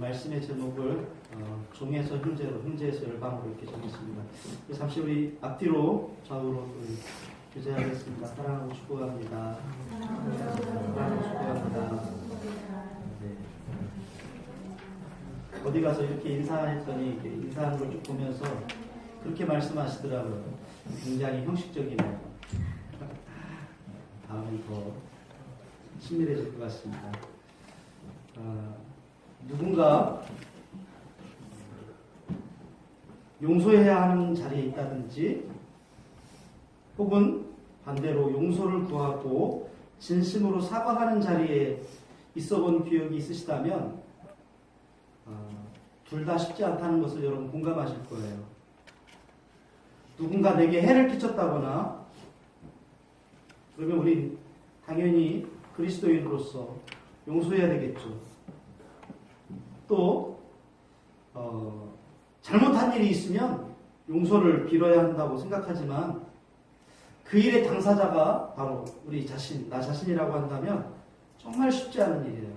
말씀의 제목을 종에서 형제로, 형제에서 열방으로 이렇게 정했습니다. 잠시 우리 앞뒤로 좌우로 교제하겠습니다. 사랑하고 축복합니다. 사랑하고 축복합니다. 네. 어디 가서 이렇게 인사했더니 이렇게 인사하는 걸 쭉 보면서 그렇게 말씀하시더라고요. 굉장히 형식적이네요. 다음은 더 친밀해질 것 같습니다. 누군가 용서해야 하는 자리에 있다든지 혹은 반대로 용서를 구하고 진심으로 사과하는 자리에 있어 본 기억이 있으시다면 둘 다 쉽지 않다는 것을 여러분 공감하실 거예요. 누군가 내게 해를 끼쳤다거나 그러면 우리 당연히 그리스도인으로서 용서해야 되겠죠. 또 잘못한 일이 있으면 용서를 빌어야 한다고 생각하지만 그 일의 당사자가 바로 우리 자신, 나 자신이라고 한다면 정말 쉽지 않은 일이에요.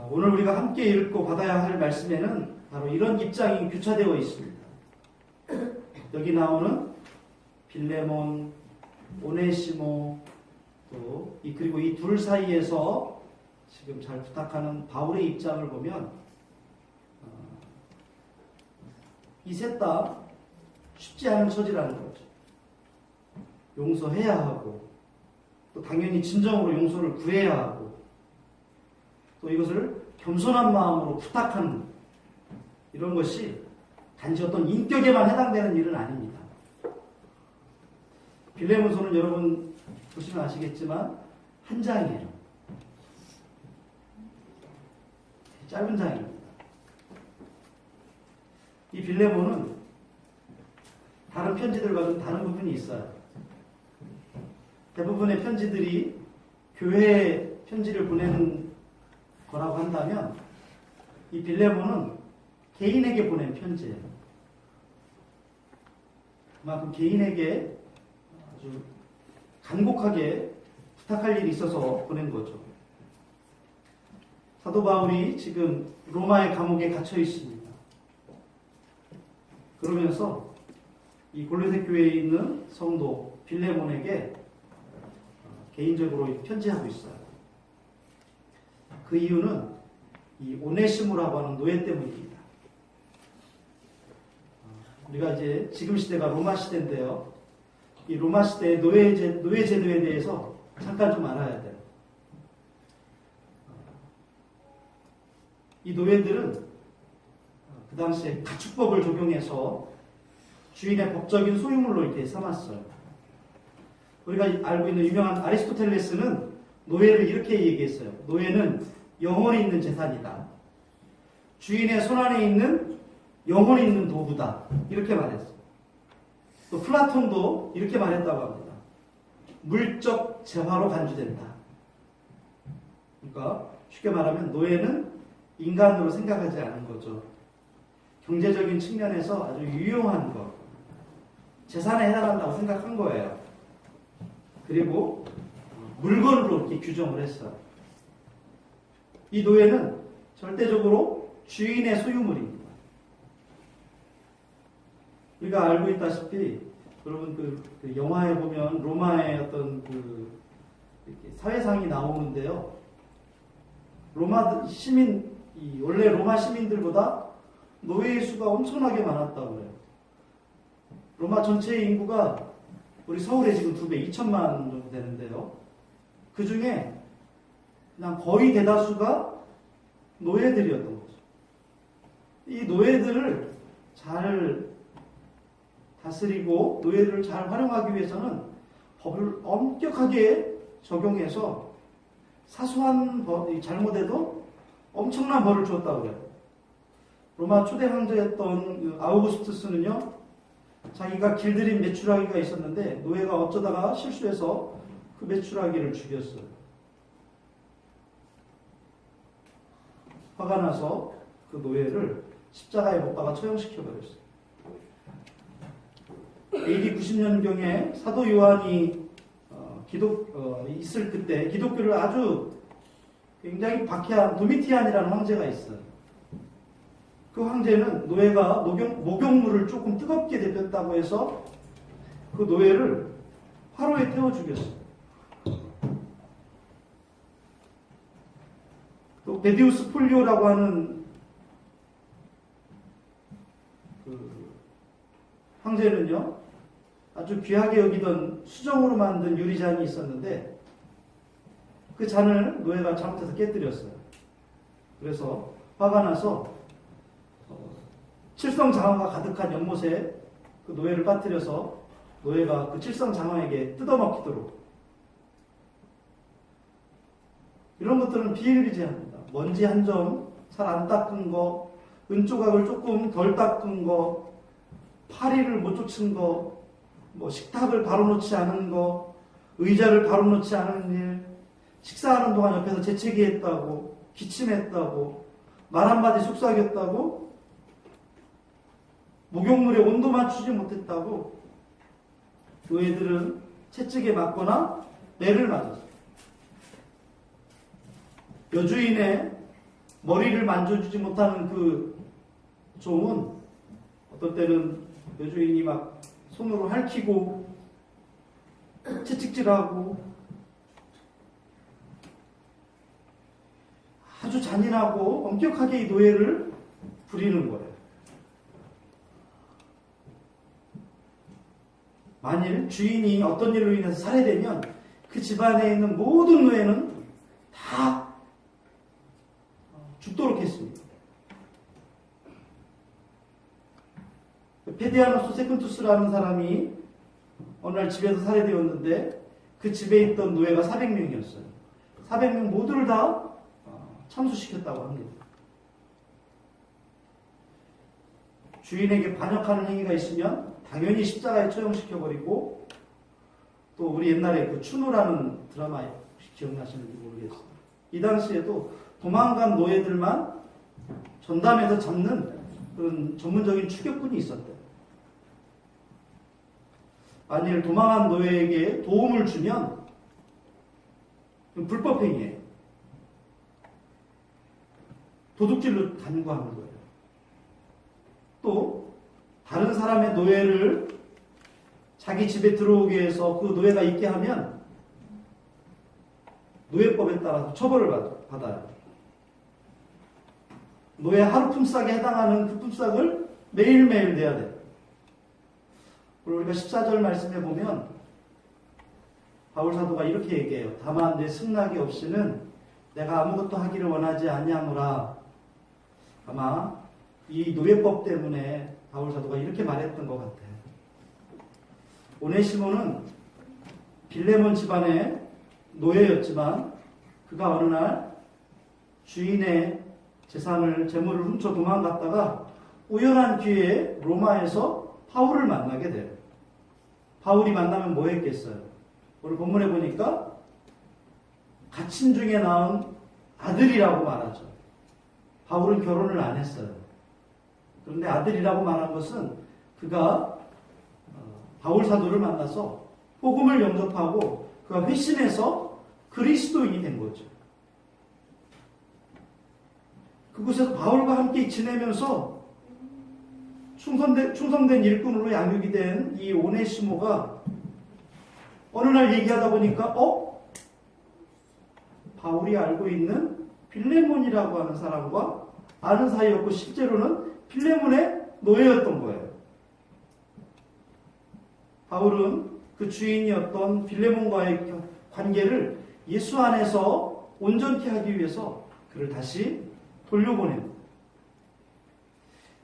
오늘 우리가 함께 읽고 받아야 할 말씀에는 바로 이런 입장이 교차되어 있습니다. 여기 나오는 빌레몬, 오네시모, 그리고 이 둘 사이에서 지금 잘 부탁하는 바울의 입장을 보면 이 셋 다 쉽지 않은 처지라는 거죠. 용서해야 하고 또 당연히 진정으로 용서를 구해야 하고 또 이것을 겸손한 마음으로 부탁하는 이런 것이 단지 어떤 인격에만 해당되는 일은 아닙니다. 빌레몬서는 여러분 보시면 아시겠지만 한 장이에요. 짧은 장입니다. 이 빌레몬은 다른 편지들과 좀 다른 부분이 있어요. 대부분의 편지들이 교회에 편지를 보내는 거라고 한다면 이 빌레몬은 개인에게 보낸 편지예요. 그만큼 개인에게 아주 간곡하게 부탁할 일이 있어서 보낸 거죠. 사도 바울이 지금 로마의 감옥에 갇혀 있습니다. 그러면서 이 골로새 교회에 있는 성도 빌레몬에게 개인적으로 편지하고 있어요. 그 이유는 이 오네시모라고 하는 노예 때문입니다. 우리가 이제 지금 시대가 로마 시대인데요. 이 로마 시대의 노예 제도에 대해서 잠깐 좀 알아야 돼요. 이 노예들은 그 당시에 가축법을 적용해서 주인의 법적인 소유물로 이렇게 삼았어요. 우리가 알고 있는 유명한 아리스토텔레스는 노예를 이렇게 얘기했어요. 노예는 영혼이 있는 재산이다. 주인의 손안에 있는 영혼이 있는 도구다. 이렇게 말했어요. 또 플라톤도 이렇게 말했다고 합니다. 물적 재화로 간주된다. 그러니까 쉽게 말하면 노예는 인간으로 생각하지 않은 거죠. 경제적인 측면에서 아주 유용한 것, 재산에 해당한다고 생각한 거예요. 그리고 물건으로 이렇게 규정을 했어요. 이 노예는 절대적으로 주인의 소유물입니다. 우리가 알고 있다시피 여러분 그 영화에 보면 로마의 어떤 사회상이 나오는데요. 로마 시민, 원래 로마 시민들보다 노예의 수가 엄청나게 많았다고 해요. 로마 전체의 인구가 우리 서울에 지금 2배, 2천만 정도 되는데요. 그 중에 그냥 거의 대다수가 노예들이었던 거죠. 이 노예들을 잘 다스리고 노예들을 잘 활용하기 위해서는 법을 엄격하게 적용해서 사소한 잘못에도 엄청난 벌을 주었다고 해요. 로마 초대 황제였던 아우구스투스는요, 자기가 길들인 메추라기가 있었는데 노예가 어쩌다가 실수해서 그 메추라기를 죽였어요. 화가 나서 그 노예를 십자가에 못 박아 처형시켜버렸어요. AD 90년경에 사도 요한이 있을 그때 기독교를 아주 굉장히 박해한 도미티안이라는 황제가 있어요. 그 황제는 노예가 목욕물을 조금 뜨겁게 데폈다고 해서 그 노예를 화로에 태워 죽였어요. 또 베디우스 폴리오라고 하는 그 황제는요, 아주 귀하게 여기던 수정으로 만든 유리잔이 있었는데 그 잔을 노예가 잘못해서 깨뜨렸어요. 그래서 화가 나서 칠성장화가 가득한 연못에 그 노예를 빠뜨려서 노예가 그 칠성장화에게 뜯어먹히도록. 이런 것들은 비일비재합니다. 먼지 한 점 잘 안 닦은 거, 은조각을 조금 덜 닦은 거, 파리를 못 쫓은 거, 뭐 식탁을 바로 놓지 않은 거, 의자를 바로 놓지 않은 일, 식사하는 동안 옆에서 재채기했다고, 기침했다고, 말 한마디 속삭였다고, 목욕물에 온도 맞추지 못했다고 노예들은 채찍에 맞거나 매를 맞았어요. 여주인의 머리를 만져주지 못하는 그 종은 어떤 때는 여주인이 막 손으로 핥히고 채찍질하고 아주 잔인하고 엄격하게 이 노예를 부리는 거예요. 만일 주인이 어떤 일로 인해서 살해되면 그 집안에 있는 모든 노예는 다 죽도록 했습니다. 페디아노스 세쿤투스라는 사람이 어느 날 집에서 살해되었는데 그 집에 있던 노예가 400명이었어요. 400명 모두를 다 참수시켰다고 합니다. 주인에게 반역하는 행위가 있으면 당연히 십자가에 처형시켜버리고, 또 우리 옛날에 그 추노라는 드라마 혹시 기억나시는지 모르겠어요. 이 당시에도 도망간 노예들만 전담해서 잡는 그런 전문적인 추격군이 있었대요. 만일 도망한 노예에게 도움을 주면 불법행위예요. 도둑질로 간구하는 거예요. 또 다른 사람의 노예를 자기 집에 들어오게 해서 그 노예가 있게 하면 노예법에 따라서 처벌을 받아요. 노예 하루 품삯에 해당하는 그 품삯을 매일매일 내야 돼요. 그리고 우리가 14절 말씀에 보면 바울 사도가 이렇게 얘기해요. 다만 내 승낙이 없이는 내가 아무것도 하기를 원하지 아니하노라. 아마 이 노예법 때문에 바울 사도가 이렇게 말했던 것 같아요. 오네시모는 빌레몬 집안의 노예였지만 그가 어느 날 주인의 재물을 훔쳐 도망갔다가 우연한 기회에 로마에서 바울을 만나게 돼요. 바울이 만나면 뭐 했겠어요? 오늘 본문에 보니까 갇힌 중에 낳은 아들이라고 말하죠. 바울은 결혼을 안 했어요. 그런데 아들이라고 말한 것은 그가 바울 사도를 만나서 복음을 영접하고 그가 회심해서 그리스도인이 된 거죠. 그곳에서 바울과 함께 지내면서 충성된 일꾼으로 양육이 된 이 오네시모가 어느 날 얘기하다 보니까 바울이 알고 있는 빌레몬이라고 하는 사람과 아는 사이였고 실제로는 빌레몬의 노예였던 거예요. 바울은 그 주인이었던 빌레몬과의 관계를 예수 안에서 온전케 하기 위해서 그를 다시 돌려보냅니다.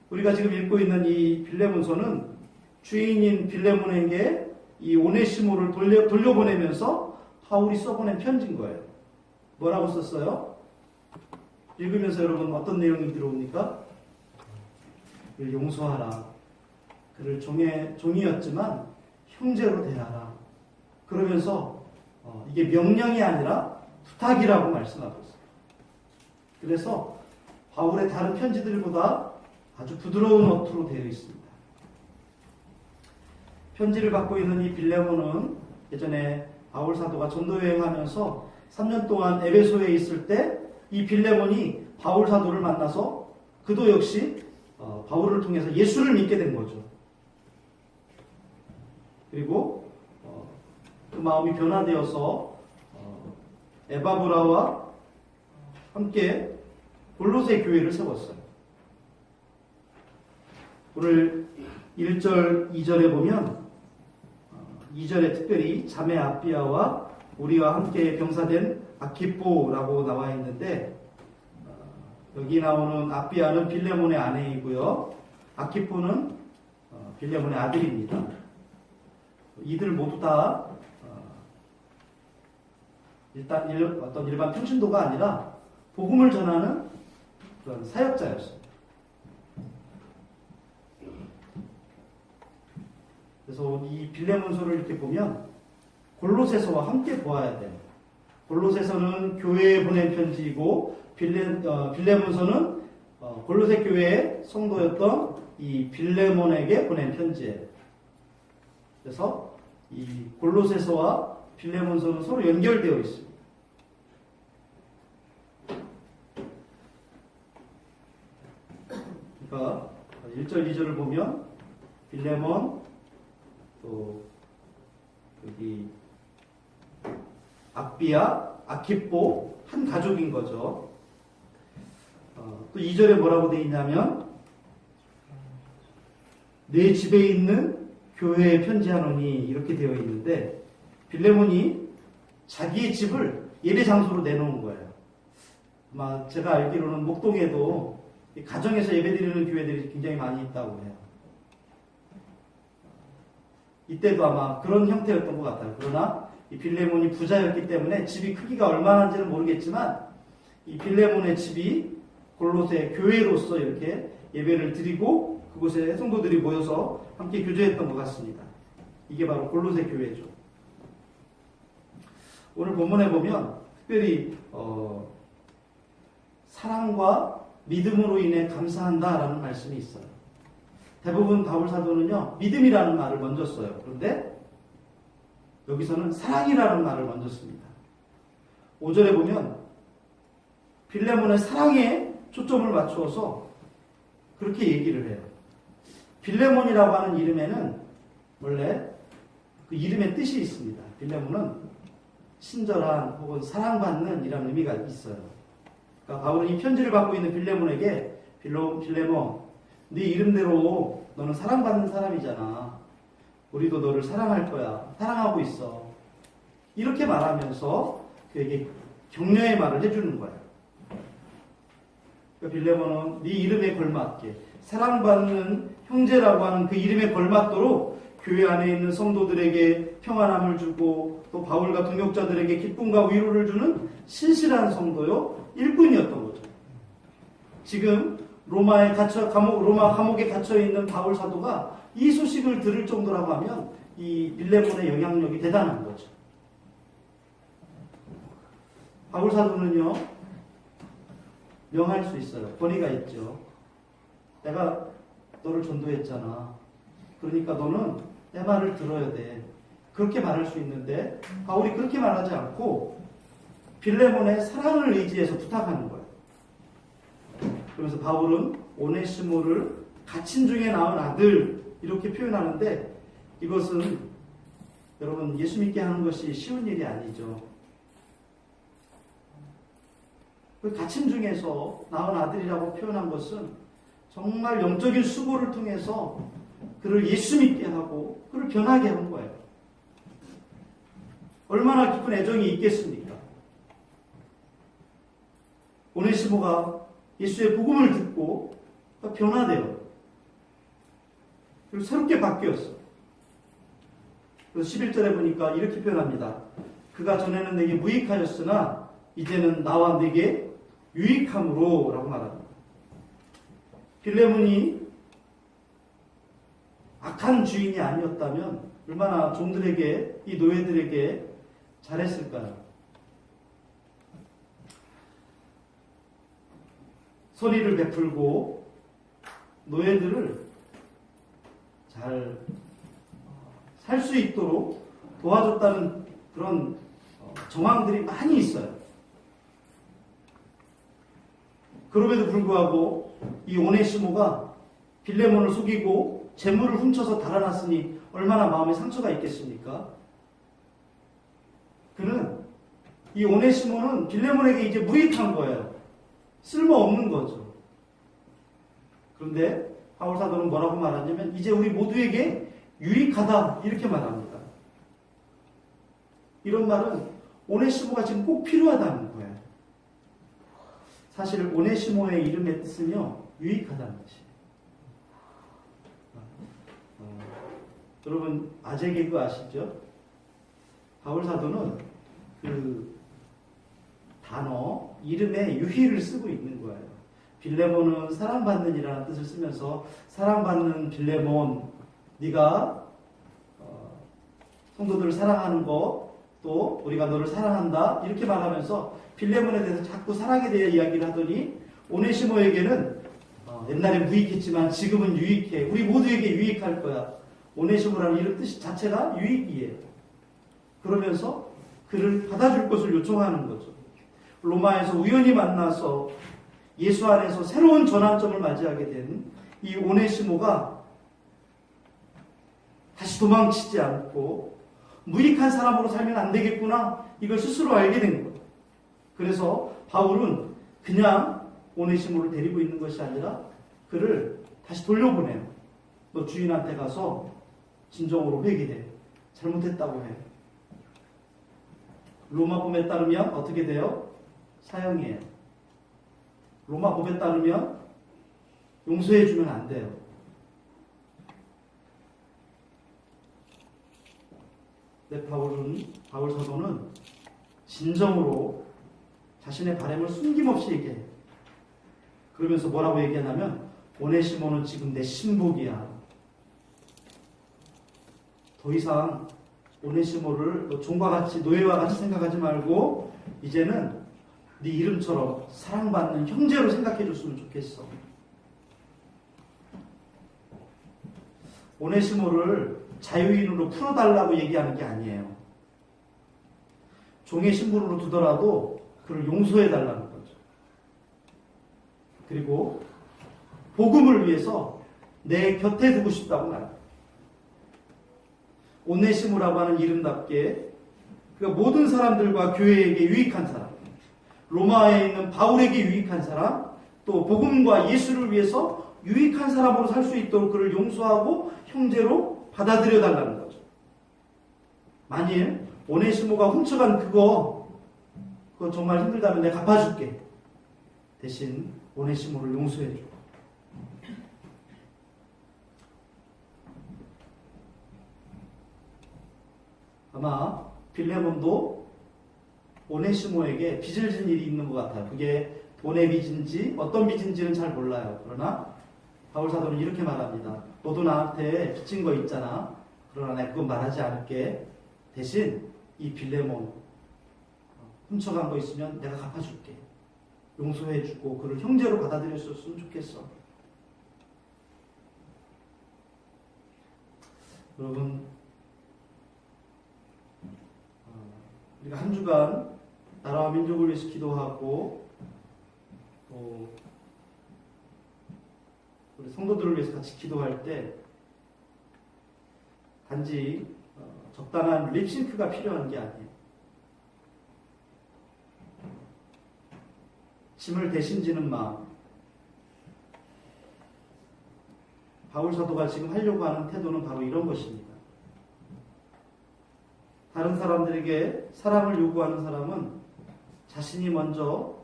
우리가 지금 읽고 있는 이 빌레몬서는 주인인 빌레몬에게 이 오네시모를 돌려보내면서 바울이 써보낸 편지인 거예요. 뭐라고 썼어요? 읽으면서 여러분 어떤 내용이 들어옵니까? 그를 용서하라. 그를 종이었지만 형제로 대하라. 그러면서 이게 명령이 아니라 부탁이라고 말씀하고 있어요. 그래서 바울의 다른 편지들보다 아주 부드러운 어투로 되어 있습니다. 편지를 받고 있는 이 빌레몬은 예전에 바울 사도가 전도 여행하면서 3년 동안 에베소에 있을 때 이 빌레몬이 바울 사도를 만나서 그도 역시 바울을 통해서 예수를 믿게 된 거죠. 그리고 그 마음이 변화되어서 에바브라와 함께 골로새 교회를 세웠어요. 오늘 1절, 2절에 보면 2절에 특별히 자매 아비아와 우리와 함께 병사된 아키포라고 나와 있는데 여기 나오는 아비아는 빌레몬의 아내이고요. 아키포는 빌레몬의 아들입니다. 이들 모두 다 일단 어떤 일반 평신도가 아니라 복음을 전하는 그런 사역자였습니다. 그래서 이 빌레몬서를 이렇게 보면 골로새서와 함께 보아야 돼요. 골로새서는 교회에 보낸 편지이고 빌레몬서는 골로새 교회의 성도였던 이 빌레몬에게 보낸 편지예요. 그래서 이 골로새서와 빌레몬서는 서로 연결되어 있습니다. 그러니까 1절, 2절을 보면 빌레몬 또 여기 아비아, 아키포 한 가족인 거죠. 또 2절에 뭐라고 되어 있냐면 내 집에 있는 교회에 편지하노니 이렇게 되어 있는데 빌레몬이 자기의 집을 예배 장소로 내놓은 거예요. 아마 제가 알기로는 목동에도 가정에서 예배드리는 교회들이 굉장히 많이 있다고 해요. 이때도 아마 그런 형태였던 것 같아요. 그러나 이 빌레몬이 부자였기 때문에 집이 크기가 얼마나인지는 모르겠지만 이 빌레몬의 집이 골로새 교회로서 이렇게 예배를 드리고 그곳에 성도들이 모여서 함께 교제했던 것 같습니다. 이게 바로 골로새 교회죠. 오늘 본문에 보면 특별히 사랑과 믿음으로 인해 감사한다라는 말씀이 있어요. 대부분 바울 사도는요, 믿음이라는 말을 먼저 써요. 그런데 여기서는 사랑이라는 말을 먼저 씁니다. 5절에 보면 빌레몬의 사랑에 초점을 맞추어서 그렇게 얘기를 해요. 빌레몬이라고 하는 이름에는 원래 그 이름의 뜻이 있습니다. 빌레몬은 친절한 혹은 사랑받는 이라는 의미가 있어요. 그러니까 바울은 이 편지를 받고 있는 빌레몬에게 빌레몬, 네 이름대로 너는 사랑받는 사람이잖아. 우리도 너를 사랑할 거야. 사랑하고 있어. 이렇게 말하면서 그에게 격려의 말을 해주는 거예요. 그러니까 빌레몬은 네 이름에 걸맞게 사랑받는 형제라고 하는 그 이름에 걸맞도록 교회 안에 있는 성도들에게 평안함을 주고 또 바울과 동역자들에게 기쁨과 위로를 주는 신실한 성도요 일꾼이었던 거죠. 지금 로마 감옥에 갇혀 있는 바울 사도가 이 소식을 들을 정도라고 하면 이 빌레몬의 영향력이 대단한 거죠. 바울 사도는요 명할 수 있어요. 권위가 있죠. 내가 너를 전도했잖아. 그러니까 너는 내 말을 들어야 돼. 그렇게 말할 수 있는데 바울이 그렇게 말하지 않고 빌레몬의 사랑을 의지해서 부탁하는 거예요. 그러면서 바울은 오네시모를 갇힌 중에 낳은 아들 이렇게 표현하는데 이것은 여러분 예수 믿게 하는 것이 쉬운 일이 아니죠. 그 갇힘 중에서 낳은 아들이라고 표현한 것은 정말 영적인 수고를 통해서 그를 예수 믿게 하고 그를 변하게 한 거예요. 얼마나 깊은 애정이 있겠습니까? 오네시모가 예수의 복음을 듣고 변화돼요. 그리고 새롭게 바뀌었어. 그래서 11절에 보니까 이렇게 표현합니다. 그가 전에는 내게 무익하였으나 이제는 나와 내게 유익함으로 라고 말합니다. 빌레몬이 악한 주인이 아니었다면 얼마나 종들에게 이 노예들에게 잘했을까요? 선의를 베풀고 노예들을 잘 살 수 있도록 도와줬다는 그런 정황들이 많이 있어요. 그럼에도 불구하고 이 오네시모가 빌레몬을 속이고 재물을 훔쳐서 달아났으니 얼마나 마음에 상처가 있겠습니까? 그는 이 오네시모는 빌레몬에게 이제 무익한 거예요. 쓸모없는 거죠. 그런데 바울 사도는 뭐라고 말하냐면 이제 우리 모두에게 유익하다 이렇게 말합니다. 이런 말은 오네시모가 지금 꼭 필요하다는 거예요. 사실 오네시모의 이름의 뜻은요, 유익하다는 뜻이에요. 여러분 아재 개그 아시죠? 바울 사도는 그 단어 이름에 유희를 쓰고 있는 거예요. 빌레몬은 사랑받는 이라는 뜻을 쓰면서 사랑받는 빌레몬, 네가 성도들을 사랑하는 것, 또 우리가 너를 사랑한다 이렇게 말하면서 빌레몬에 대해서 자꾸 사랑에 대해 이야기를 하더니 오네시모에게는 옛날에 무익했지만 지금은 유익해. 우리 모두에게 유익할 거야. 오네시모라는 이름 뜻 자체가 유익이에요. 그러면서 그를 받아줄 것을 요청하는 거죠. 로마에서 우연히 만나서 예수 안에서 새로운 전환점을 맞이하게 된 이 오네시모가 다시 도망치지 않고 무익한 사람으로 살면 안 되겠구나 이걸 스스로 알게 된 거예요. 그래서 바울은 그냥 오네시모를 데리고 있는 것이 아니라 그를 다시 돌려보내요. 너 주인한테 가서 진정으로 회개해. 잘못했다고 해. 로마법에 따르면 어떻게 돼요? 사형이에요. 로마법에 따르면 용서해주면 안 돼요. 근데 바울 사도는 진정으로 자신의 바람을 숨김없이 얘기해요. 그러면서 뭐라고 얘기하냐면 오네시모는 지금 내 신복이야. 더 이상 오네시모를 너 종과 같이 노예와 같이 생각하지 말고 이제는 네 이름처럼 사랑받는 형제로 생각해 줬으면 좋겠어. 오네시모를 자유인으로 풀어달라고 얘기하는 게 아니에요. 종의 신분으로 두더라도 그를 용서해달라는 거죠. 그리고 복음을 위해서 내 곁에 두고 싶다고 말합니다. 오네시모라고 하는 이름답게 그러니까 모든 사람들과 교회에게 유익한 사람, 로마에 있는 바울에게 유익한 사람, 또 복음과 예수를 위해서 유익한 사람으로 살 수 있도록 그를 용서하고 형제로 받아들여 달라는 거죠. 만일 오네시모가 훔쳐간 그거 정말 힘들다면 내가 갚아줄게. 대신 오네시모를 용서해줘. 아마 빌레몬도 오네시모에게 빚을 진 일이 있는 것 같아요. 그게 돈의 빚인지 어떤 빚인지는 잘 몰라요. 그러나 바울 사도는 이렇게 말합니다. 너도 나한테 빚진 거 있잖아. 그러나 내가 그건 말하지 않을게. 대신 이 빌레몬 훔쳐간 거 있으면 내가 갚아줄게. 용서해주고 그를 형제로 받아들였으면 좋겠어. 여러분 우리가 한 주간 나라와 민족을 위해서 기도하고 또 우리 성도들을 위해서 같이 기도할 때 단지 적당한 립싱크가 필요한 게 아니에요. 짐을 대신 지는 마음. 바울 사도가 지금 하려고 하는 태도는 바로 이런 것입니다. 다른 사람들에게 사랑을 요구하는 사람은 자신이 먼저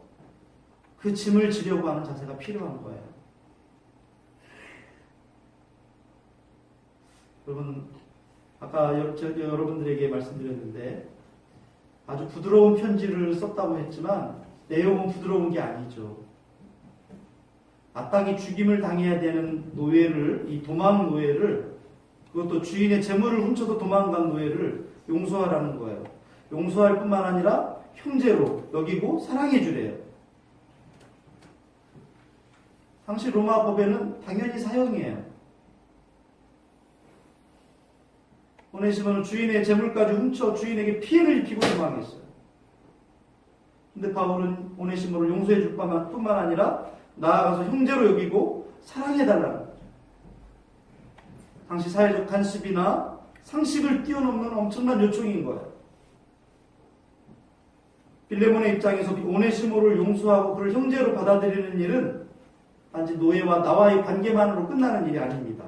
그 짐을 지려고 하는 자세가 필요한 거예요. 여러분, 아까 여러분들에게 말씀드렸는데 아주 부드러운 편지를 썼다고 했지만 내용은 부드러운 게 아니죠. 마땅히 죽임을 당해야 되는 노예를, 이 도망 노예를, 그것도 주인의 재물을 훔쳐서 도망간 노예를 용서하라는 거예요. 용서할 뿐만 아니라 형제로 여기고 사랑해 주래요. 당시 로마 법에는 당연히 사형이에요. 오네시모는 주인의 재물까지 훔쳐 주인에게 피해를 입히고 도망했어요. 근데 바울은 오네시모를 용서해 줄 뿐만 아니라 나아가서 형제로 여기고 사랑해달라는 거죠. 당시 사회적 관습이나 상식을 뛰어넘는 엄청난 요청인 거예요. 빌레몬의 입장에서 오네시모를 용서하고 그를 형제로 받아들이는 일은 단지 노예와 나와의 관계만으로 끝나는 일이 아닙니다.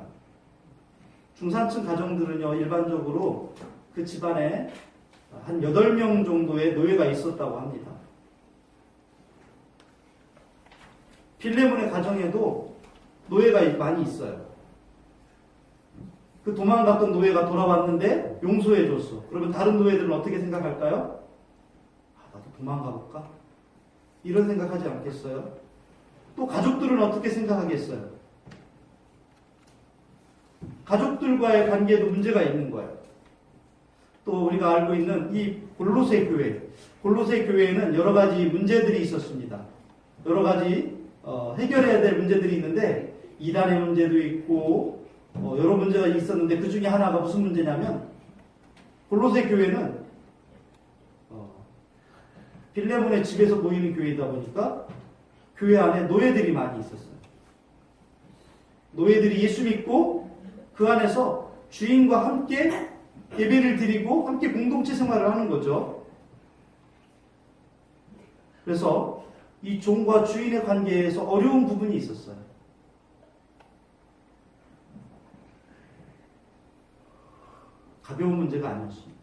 중산층 가정들은요, 일반적으로 그 집안에 한 8명 정도의 노예가 있었다고 합니다. 빌레몬의 가정에도 노예가 많이 있어요. 그 도망갔던 노예가 돌아왔는데 용서해줬어. 그러면 다른 노예들은 어떻게 생각할까요? 나도 도망가 볼까? 이런 생각하지 않겠어요? 또 가족들은 어떻게 생각하겠어요? 가족들과의 관계에도 문제가 있는 거예요. 또 우리가 알고 있는 이 골로새 교회에는 여러 가지 문제들이 있었습니다. 여러 가지 해결해야 될 문제들이 있는데 이단의 문제도 있고 여러 문제가 있었는데 그 중에 하나가 무슨 문제냐면 골로새 교회는 빌레몬의 집에서 모이는 교회이다 보니까 교회 안에 노예들이 많이 있었어요. 노예들이 예수 믿고 그 안에서 주인과 함께 예배를 드리고 함께 공동체 생활을 하는 거죠. 그래서 이 종과 주인의 관계에서 어려운 부분이 있었어요. 가벼운 문제가 아니었습니다.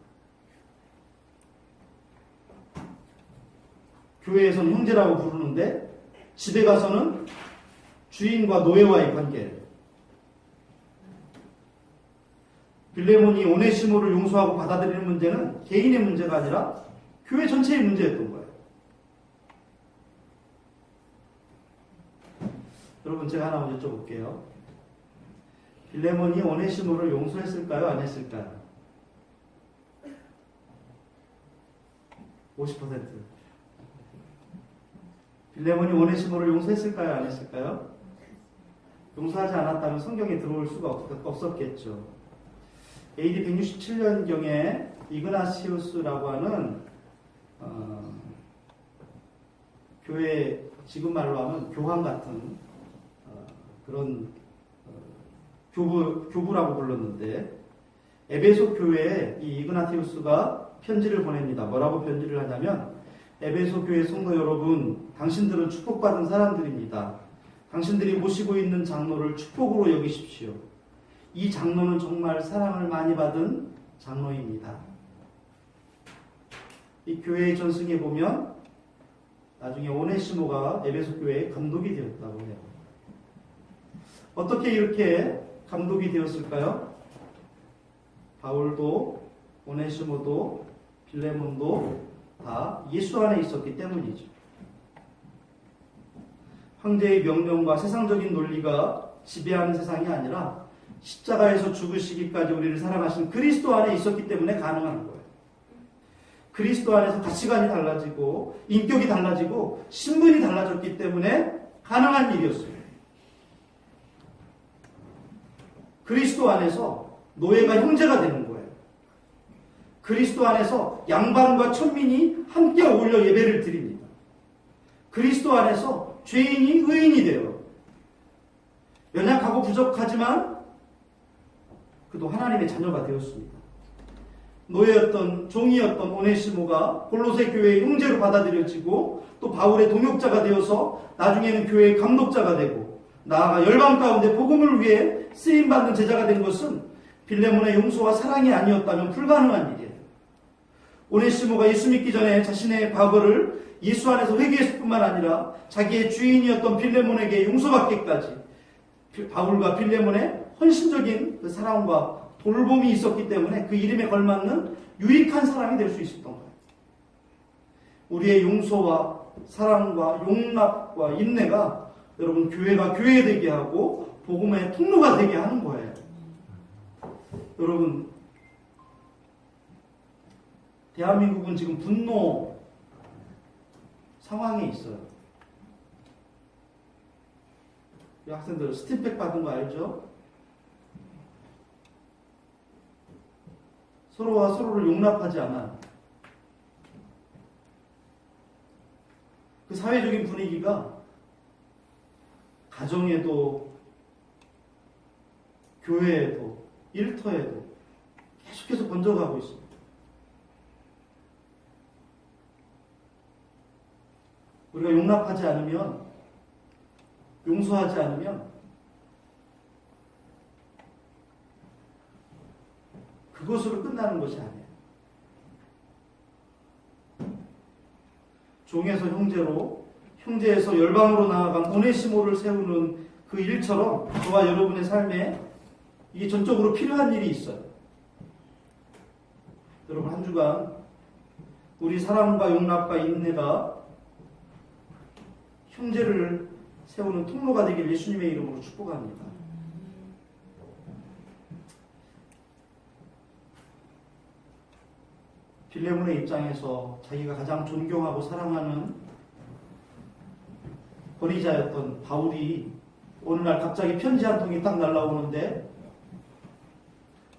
교회에서는 형제라고 부르는데 집에 가서는 주인과 노예와의 관계. 빌레몬이 오네시모를 용서하고 받아들이는 문제는 개인의 문제가 아니라 교회 전체의 문제였던 거예요. 여러분, 제가 하나 먼저 여쭤볼게요. 빌레몬이 오네시모를 용서했을까요? 안 했을까요? 50%. 빌레몬이 오네시모를 용서했을까요? 안 했을까요? 용서하지 않았다면 성경에 들어올 수가 없었겠죠. AD 167년경에 이그나시우스라고 하는 교회, 지금 말로 하면 교황 같은 그런 교부라고 불렀는데 에베소 교회에 이 이그나티우스가 편지를 보냅니다. 뭐라고 편지를 하냐면 에베소 교회 성도 여러분, 당신들은 축복받은 사람들입니다. 당신들이 모시고 있는 장로를 축복으로 여기십시오. 이 장로는 정말 사랑을 많이 받은 장로입니다. 이 교회의 전승에 보면 나중에 오네시모가 에베소 교회의 감독이 되었다고 해요. 어떻게 이렇게 감독이 되었을까요? 바울도 오네시모도 빌레몬도 다 예수 안에 있었기 때문이죠. 황제의 명령과 세상적인 논리가 지배하는 세상이 아니라 십자가에서 죽으시기까지 우리를 사랑하신 그리스도 안에 있었기 때문에 가능한 거예요. 그리스도 안에서 가치관이 달라지고 인격이 달라지고 신분이 달라졌기 때문에 가능한 일이었어요. 그리스도 안에서 노예가 형제가 되는 거예요. 그리스도 안에서 양반과 천민이 함께 어울려 예배를 드립니다. 그리스도 안에서 죄인이 의인이 돼요. 연약하고 부족하지만 그도 하나님의 자녀가 되었습니다. 노예였던 종이었던 오네시모가 골로새 교회의 형제로 받아들여지고 또 바울의 동역자가 되어서 나중에는 교회의 감독자가 되고 나아가 열방 가운데 복음을 위해 쓰임받는 제자가 된 것은 빌레몬의 용서와 사랑이 아니었다면 불가능한 일이에요. 오네시모가 예수 믿기 전에 자신의 과거를 예수 안에서 회개했을 뿐만 아니라 자기의 주인이었던 빌레몬에게 용서받기까지 바울과 빌레몬의 헌신적인 그 사랑과 돌봄이 있었기 때문에 그 이름에 걸맞는 유익한 사람이 될 수 있었던 거예요. 우리의 용서와 사랑과 용납과 인내가 여러분 교회가 교회되게 하고 복음의 통로가 되게 하는 거예요. 여러분, 대한민국은 지금 분노 상황에 있어요. 이 학생들 스팀팩 받은 거 알죠? 서로와 서로를 용납하지 않아. 그 그 사회적인 분위기가 가정에도 교회에도 일터에도 계속해서 번져가고 있습니다. 우리가 용납하지 않으면, 용서하지 않으면 그것으로 끝나는 것이 아니에요. 종에서 형제로, 형제에서 열방으로 나아간 오네시모를 세우는 그 일처럼 저와 여러분의 삶에 이게 전적으로 필요한 일이 있어요. 여러분, 한 주간 우리 사랑과 용납과 인내가 형제를 세우는 통로가 되길 예수님의 이름으로 축복합니다. 빌레몬의 입장에서 자기가 가장 존경하고 사랑하는 권위자였던 바울이 어느 날 갑자기 편지 한 통이 딱 날라오는데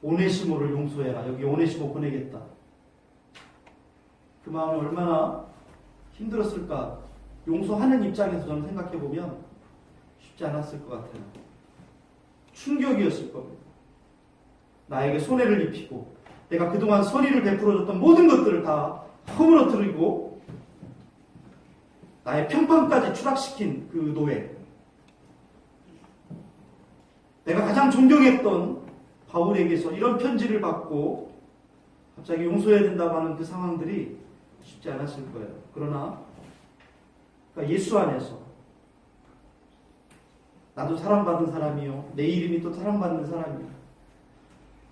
오네시모를 용서해라. 여기 오네시모 보내겠다. 그 마음이 얼마나 힘들었을까. 용서하는 입장에서 저는 생각해보면 쉽지 않았을 것 같아요. 충격이었을 겁니다. 나에게 손해를 입히고 내가 그동안 선의를 베풀어줬던 모든 것들을 다 허물어뜨리고 나의 평판까지 추락시킨 그 노예, 내가 가장 존경했던 바울에게서 이런 편지를 받고 갑자기 용서해야 된다고 하는 그 상황들이 쉽지 않았을 거예요. 그러나 예수 안에서 나도 사랑받은 사람이요, 내 이름이 또 사랑받는 사람이요,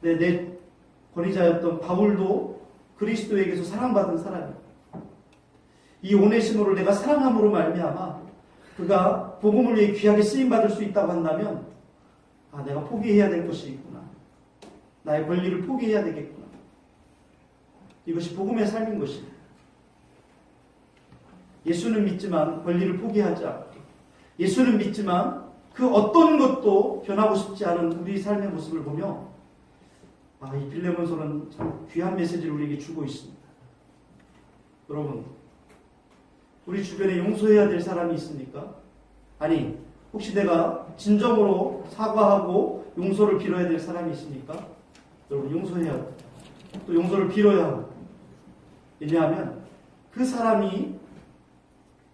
내 권위자였던 바울도 그리스도에게서 사랑받은 사람이요, 이 오네시모를 내가 사랑함으로 말미암아 그가 복음을 위해 귀하게 쓰임받을 수 있다고 한다면 내가 포기해야 될 것이 있구나. 나의 권리를 포기해야 되겠구나. 이것이 복음의 삶인 것입니다. 예수는 믿지만 권리를 포기하지 않고, 예수는 믿지만 그 어떤 것도 변하고 싶지 않은 우리 삶의 모습을 보며 이 빌레몬서는 참 귀한 메시지를 우리에게 주고 있습니다. 여러분, 우리 주변에 용서해야 될 사람이 있습니까? 아니, 혹시 내가 진정으로 사과하고 용서를 빌어야 될 사람이 있습니까? 여러분, 용서해야 합니다. 또 용서를 빌어야 합니다. 왜냐하면 그 사람이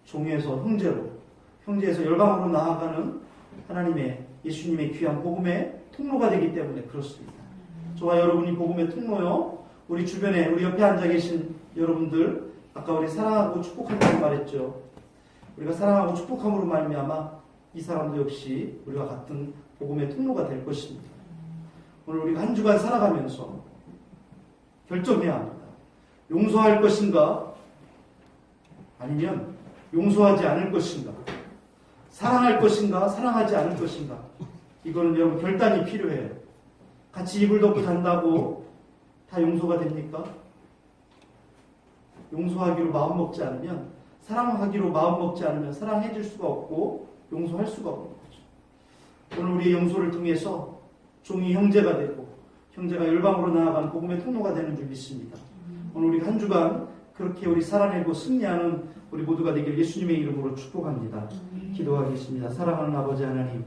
종에서 형제로, 형제에서 열방으로 나아가는 하나님의, 예수님의 귀한 복음의 통로가 되기 때문에 그렇습니다. 저와 여러분이 복음의 통로요, 우리 주변에, 우리 옆에 앉아 계신 여러분들, 아까 우리 사랑하고 축복한다고 말했죠. 우리가 사랑하고 축복함으로 말미암아 이 사람도 역시 우리와 같은 복음의 통로가 될 것입니다. 오늘 우리가 한 주간 살아가면서 결정해야 합니다. 용서할 것인가? 아니면 용서하지 않을 것인가? 사랑할 것인가? 사랑하지 않을 것인가? 이거는 여러분 결단이 필요해요. 같이 이불 덮고 잔다고 다 용서가 됩니까? 용서하기로 마음먹지 않으면, 사랑하기로 마음먹지 않으면 사랑해 줄 수가 없고 용서할 수가 없는 거죠. 오늘 우리의 용서를 통해서 종이 형제가 되고 형제가 열방으로 나아가는 복음의 통로가 되는 줄 믿습니다. 오늘 우리가 한 주간 그렇게 우리 살아내고 승리하는 우리 모두가 되길 예수님의 이름으로 축복합니다. 기도하겠습니다. 사랑하는 아버지 하나님,